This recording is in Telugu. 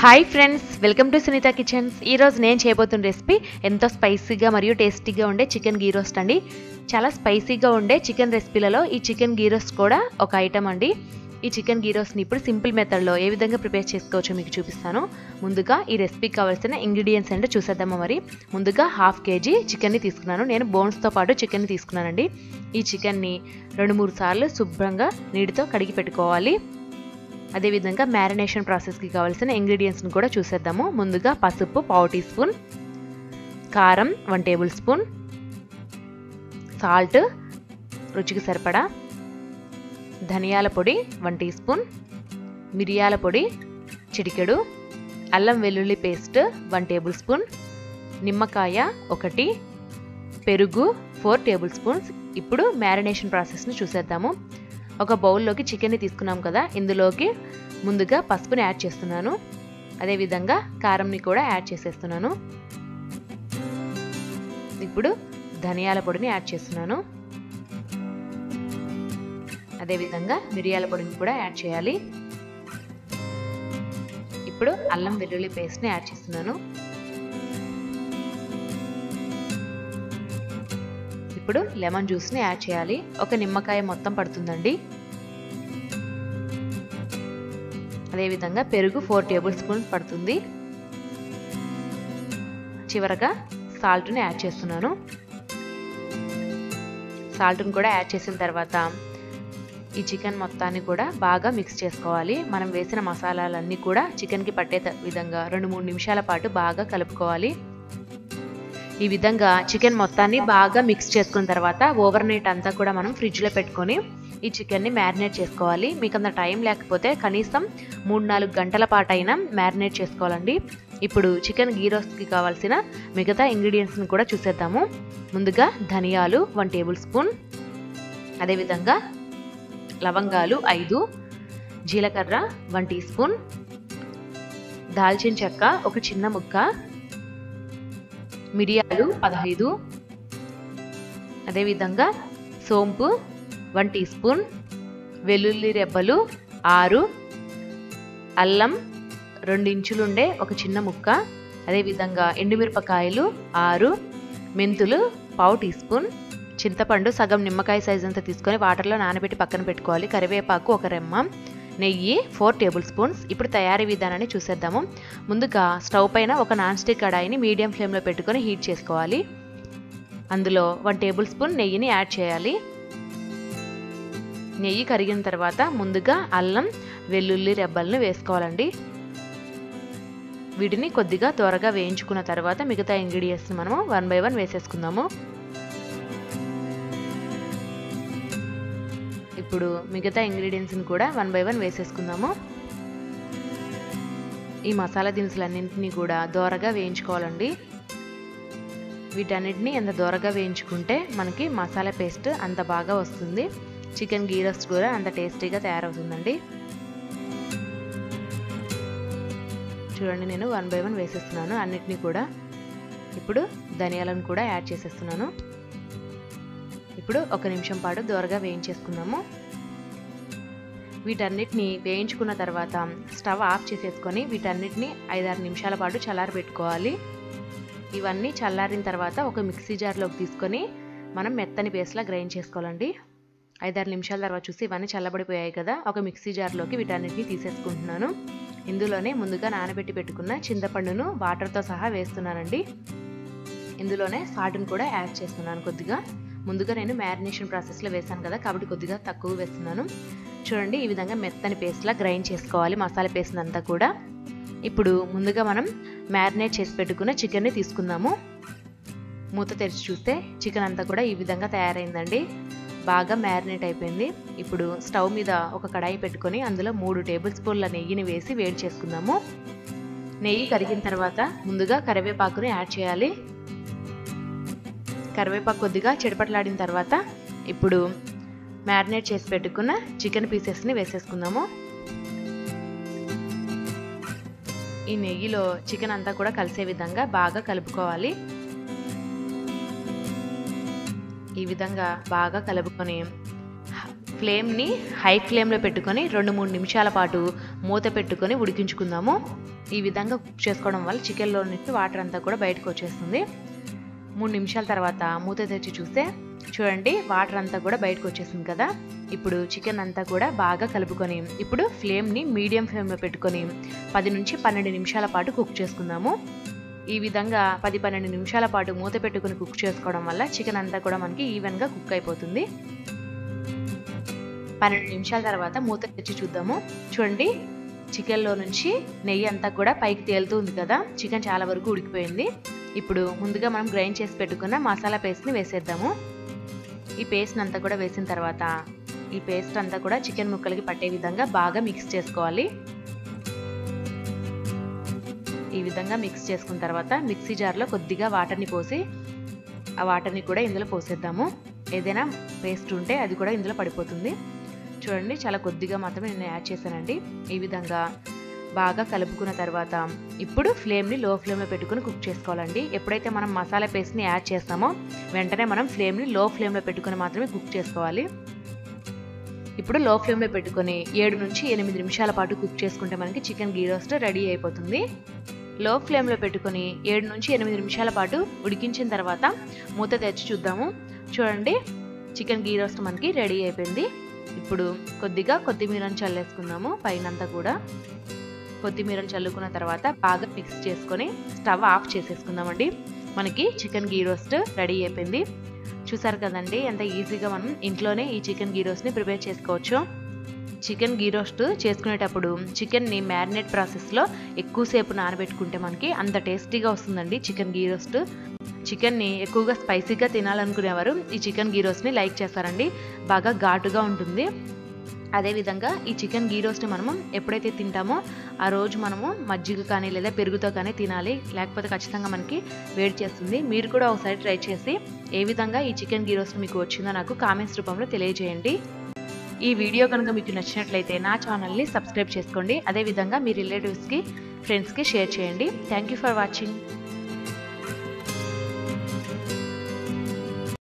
Hi friends, welcome to Sunitha kitchens. ఈరోజు నేను చేయబోతున్న రెసిపీ ఎంతో స్పైసీగా మరియు టేస్టీగా ఉండే చికెన్ గీ రోస్ట్ అండి. చాలా స్పైసీగా ఉండే చికెన్ రెసిపీలలో ఈ చికెన్ గీ రోస్ట్ కూడా ఒక ఐటమ్ అండి. ఈ చికెన్ గీ రోస్ట్ని ఇప్పుడు సింపుల్ మెథడ్లో ఏ విధంగా ప్రిపేర్ చేసుకోవచ్చో మీకు చూపిస్తాను. ముందుగా ఈ రెసిపీకి కావాల్సిన ఇంగ్రీడియంట్స్ ఏంటో చూసేద్దామా. మరి ముందుగా 1/2 kg చికెన్ని తీసుకున్నాను. నేను బోన్స్తో పాటు చికెన్ని తీసుకున్నానండి. ఈ చికెన్ని 2-3 సార్లు శుభ్రంగా నీటితో కడిగి పెట్టుకోవాలి. అదేవిధంగా మ్యారినేషన్ ప్రాసెస్కి కావాల్సిన ఇంగ్రీడియంట్స్ని కూడా చూసేద్దాము. ముందుగా పసుపు 1/2 టీ స్పూన్, కారం 1 టేబుల్ స్పూన్, సాల్ట్ రుచికి సరిపడా, ధనియాల పొడి 1 టీ స్పూన్, మిరియాల పొడి చిటికెడు, అల్లం వెల్లుల్లి పేస్ట్ 1 టేబుల్ స్పూన్, నిమ్మకాయ 1, పెరుగు 4 టేబుల్ స్పూన్స్. ఇప్పుడు మ్యారినేషన్ ప్రాసెస్ని చూసేద్దాము. ఒక బౌల్లోకి చికెన్ని తీసుకున్నాం కదా, ఇందులోకి ముందుగా పసుపుని యాడ్ చేస్తున్నాను. అదేవిధంగా కారంని కూడా యాడ్ చేసేస్తున్నాను. ఇప్పుడు ధనియాల పొడిని యాడ్ చేస్తున్నాను. అదేవిధంగా మిరియాల పొడిని కూడా యాడ్ చేయాలి. ఇప్పుడు అల్లం వెల్లుల్లి పేస్ట్ని యాడ్ చేస్తున్నాను. ఇప్పుడు లెమన్ జ్యూస్ని యాడ్ చేయాలి. ఒక నిమ్మకాయ మొత్తం పడుతుందండి. అదేవిధంగా పెరుగు 4 టేబుల్ స్పూన్స్ పడుతుంది. చివరగా సాల్ట్ని యాడ్ చేస్తున్నాను. సాల్ట్ని కూడా యాడ్ చేసిన తర్వాత ఈ చికెన్ మొత్తాన్ని కూడా బాగా మిక్స్ చేసుకోవాలి. మనం వేసిన మసాలాలన్నీ కూడా చికెన్కి పట్టే విధంగా 2-3 నిమిషాల పాటు బాగా కలుపుకోవాలి. ఈ విధంగా చికెన్ మొత్తాన్ని బాగా మిక్స్ చేసుకున్న తర్వాత ఓవర్ నైట్ అంతా కూడా మనం ఫ్రిడ్జ్లో పెట్టుకొని ఈ చికెన్ని మ్యారినేట్ చేసుకోవాలి. మీకు అంత టైం లేకపోతే కనీసం 3-4 గంటల పాటు అయినా మ్యారినేట్ చేసుకోవాలండి. ఇప్పుడు చికెన్ గీ రోస్ట్కి కావాల్సిన మిగతా ఇంగ్రీడియంట్స్ని కూడా చూసేద్దాము. ముందుగా ధనియాలు 1 టేబుల్ స్పూన్, అదేవిధంగా లవంగాలు 5, జీలకర్ర 1 టీ స్పూన్, దాల్చిన చెక్క ఒక చిన్న ముక్క, మిరియాలు 15, అదేవిధంగా సోంపు 1 టీ స్పూన్, వెల్లుల్లి రెబ్బలు 6, అల్లం 2 ఇంచులు ఉండే ఒక చిన్న ముక్క, అదేవిధంగా ఎండుమిరపకాయలు 6, మెంతులు 1/2 టీ స్పూన్, చింతపండు సగం నిమ్మకాయ సైజ్ అంతా తీసుకొని వాటర్లో నానబెట్టి పక్కన పెట్టుకోవాలి. కరివేపాకు 1 రెమ్మ, నెయ్యి 4 టేబుల్ స్పూన్స్. ఇప్పుడు తయారీ విధానాన్ని చూసేద్దాము. ముందుగా స్టవ్ పైన ఒక నాన్ స్టిక్ కడాయిని మీడియం ఫ్లేమ్లో పెట్టుకొని హీట్ చేసుకోవాలి. అందులో 1 టేబుల్ స్పూన్ నెయ్యిని యాడ్ చేయాలి. నెయ్యి కరిగిన తర్వాత ముందుగా అల్లం వెల్లుల్లి రెబ్బలను వేసుకోవాలండి. వీటిని కొద్దిగా త్వరగా వేయించుకున్న తర్వాత మిగతా ఇంగ్రీడియంట్స్ని మనము 1 by 1 వేసేసుకుందాము. ఇప్పుడు మిగతా ఇంగ్రీడియంట్స్ని కూడా 1 by 1 వేసేసుకుందాము. ఈ మసాలా దినుసులన్నింటినీ కూడా దోరగా వేయించుకోవాలండి. వీటన్నిటిని ఎంత దోరగా వేయించుకుంటే మనకి మసాలా పేస్ట్ అంత బాగా వస్తుంది. చికెన్ గీ రోస్ట్ కూడా అంత టేస్టీగా తయారవుతుందండి. చూడండి, నేను 1 by 1 వేసేస్తున్నాను అన్నిటినీ కూడా. ఇప్పుడు ధనియాలను కూడా యాడ్ చేసేస్తున్నాను. ఇప్పుడు 1 నిమిషం పాటు దోరగా వేయించేసుకుందాము. వీటన్నిటిని వేయించుకున్న తర్వాత స్టవ్ ఆఫ్ చేసేసుకొని వీటన్నిటిని 5-6 నిమిషాల పాటు చల్లారబెట్టుకోవాలి. ఇవన్నీ చల్లారిన తర్వాత ఒక మిక్సీ జార్లోకి తీసుకొని మనం మెత్తని పేస్ట్లా గ్రైండ్ చేసుకోవాలండి. 5-6 నిమిషాల తర్వాత చూసి ఇవన్నీ చల్లబడిపోయాయి కదా, ఒక మిక్సీ జార్లోకి వీటన్నిటిని తీసేసుకుంటున్నాను. ఇందులోనే ముందుగా నానబెట్టి పెట్టుకున్న చింతపండును వాటర్తో సహా వేస్తున్నానండి. ఇందులోనే సాల్ట్ని కూడా యాడ్ చేస్తున్నాను కొద్దిగా. ముందుగా నేను మ్యారినేషన్ ప్రాసెస్లో వేసాను కదా, కాబట్టి కొద్దిగా తక్కువ వేస్తున్నాను. చూడండి, ఈ విధంగా మెత్తని పేస్ట్లా గ్రైండ్ చేసుకోవాలి మసాలా పేస్ట్ అంతా కూడా. ఇప్పుడు ముందుగా మనం మ్యారినేట్ చేసి పెట్టుకున్న చికెన్ని తీసుకుందాము. మూత తెరిచి చూస్తే చికెన్ అంతా కూడా ఈ విధంగా తయారైందండి. బాగా మ్యారినేట్ అయిపోయింది. ఇప్పుడు స్టవ్ మీద ఒక కడాయి పెట్టుకొని అందులో 3 టేబుల్ స్పూన్ల నెయ్యిని వేసి వేడి చేసుకుందాము. నెయ్యి కరిగిన తర్వాత ముందుగా కరివేపాకుని యాడ్ చేయాలి. కరివేపాకు కొద్దిగా చిటపటలాడిన తర్వాత ఇప్పుడు మ్యారినేట్ చేసి పెట్టుకున్న చికెన్ పీసెస్ని వేసేసుకుందాము. ఈ నెయ్యిలో చికెన్ అంతా కూడా కలిసే విధంగా బాగా కలుపుకోవాలి. ఈ విధంగా బాగా కలుపుకొని ఫ్లేమ్ని హై ఫ్లేమ్లో పెట్టుకొని 2-3 నిమిషాల పాటు మూత పెట్టుకొని ఉడికించుకుందాము. ఈ విధంగా కుక్ చేసుకోవడం వల్ల చికెన్లో నుంచి వాటర్ అంతా కూడా బయటకు వచ్చేస్తుంది. 3 నిమిషాల తర్వాత మూత తెచ్చి చూస్తే చూడండి వాటర్ అంతా కూడా బయటకు వచ్చేసింది కదా. ఇప్పుడు చికెన్ అంతా కూడా బాగా కలుపుకొని ఇప్పుడు ఫ్లేమ్ని మీడియం ఫ్లేమ్లో పెట్టుకొని 10 నుంచి 12 నిమిషాల పాటు కుక్ చేసుకుందాము. ఈ విధంగా 10-12 నిమిషాల పాటు మూత పెట్టుకుని కుక్ చేసుకోవడం వల్ల చికెన్ అంతా కూడా మనకి ఈవెన్గా కుక్ అయిపోతుంది. 12 నిమిషాల తర్వాత మూత తెచ్చి చూద్దాము. చూడండి చికెన్లో నుంచి నెయ్యి అంతా కూడా పైకి తేలుతూ ఉంది కదా. చికెన్ చాలా వరకు ఉడికిపోయింది. ఇప్పుడు ముందుగా మనం గ్రైండ్ చేసి పెట్టుకున్న మసాలా పేస్ట్ని వేసేద్దాము. ఈ పేస్ట్ అంతా కూడా వేసిన తర్వాత ఈ పేస్ట్ అంతా కూడా చికెన్ ముక్కలకి పట్టే విధంగా బాగా మిక్స్ చేసుకోవాలి. ఈ విధంగా మిక్స్ చేసుకున్న తర్వాత మిక్సీ జార్లో కొద్దిగా వాటర్ని పోసి ఆ వాటర్ని కూడా ఇందులో పోసేద్దాము. ఏదైనా పేస్ట్ ఉంటే అది కూడా ఇందులో పడిపోతుంది. చూడండి చాలా కొద్దిగా మాత్రమే నేను యాడ్ చేశానండి. ఈ విధంగా బాగా కలుపుకున్న తర్వాత ఇప్పుడు ఫ్లేమ్ని లో ఫ్లేమ్లో పెట్టుకుని కుక్ చేసుకోవాలండి. ఎప్పుడైతే మనం మసాలా పేస్ట్ని యాడ్ చేస్తామో వెంటనే మనం ఫ్లేమ్ని లో ఫ్లేమ్లో పెట్టుకుని మాత్రమే కుక్ చేసుకోవాలి. ఇప్పుడు లో ఫ్లేమ్లో పెట్టుకొని 7 నుంచి 8 నిమిషాల పాటు కుక్ చేసుకుంటే మనకి చికెన్ గీ రోస్ట్ రెడీ అయిపోతుంది. లో ఫ్లేమ్లో పెట్టుకొని 7 నుంచి 8 నిమిషాల పాటు ఉడికించిన తర్వాత మూత తెచ్చి చూద్దాము. చూడండి చికెన్ గీ రోస్ట్ మనకి రెడీ అయిపోయింది. ఇప్పుడు కొద్దిగా కొత్తిమీరని చల్లేసుకుందాము. పైనంతా కూడా కొత్తిమీరని చల్లుకున్న తర్వాత బాగా మిక్స్ చేసుకొని స్టవ్ ఆఫ్ చేసేసుకుందామండి. మనకి చికెన్ గీ రోస్ట్ రెడీ అయిపోయింది. చూసారు కదండి ఎంత ఈజీగా మనం ఇంట్లోనే ఈ చికెన్ గీ రోస్ట్ని ప్రిపేర్ చేసుకోవచ్చు. చికెన్ గీ రోస్ట్ చేసుకునేటప్పుడు చికెన్ని మ్యారినేట్ ప్రాసెస్లో ఎక్కువసేపు నానబెట్టుకుంటే మనకి అంత టేస్టీగా వస్తుందండి చికెన్ గీ రోస్ట్. చికెన్ని ఎక్కువగా స్పైసీగా తినాలనుకునేవారు ఈ చికెన్ గీ రోస్ట్ని లైక్ చేస్తారండి. బాగా ఘాటుగా ఉంటుంది. అదేవిధంగా ఈ చికెన్ గీ రోస్ట్ని మనము ఎప్పుడైతే తింటామో ఆ రోజు మనము మజ్జిగ కానీ లేదా పెరుగుతో కానీ తినాలి. లేకపోతే ఖచ్చితంగా మనకి వేడి చేస్తుంది. మీరు కూడా ఒకసారి ట్రై చేసి ఏ విధంగా ఈ చికెన్ గీ రోస్ట్ మీకు వచ్చిందో నాకు కామెంట్స్ రూపంలో తెలియజేయండి. ఈ వీడియో కనుక మీకు నచ్చినట్లయితే నా ఛానల్ని సబ్స్క్రైబ్ చేసుకోండి. అదేవిధంగా మీ రిలేటివ్స్కి ఫ్రెండ్స్కి షేర్ చేయండి. Thank you for watching.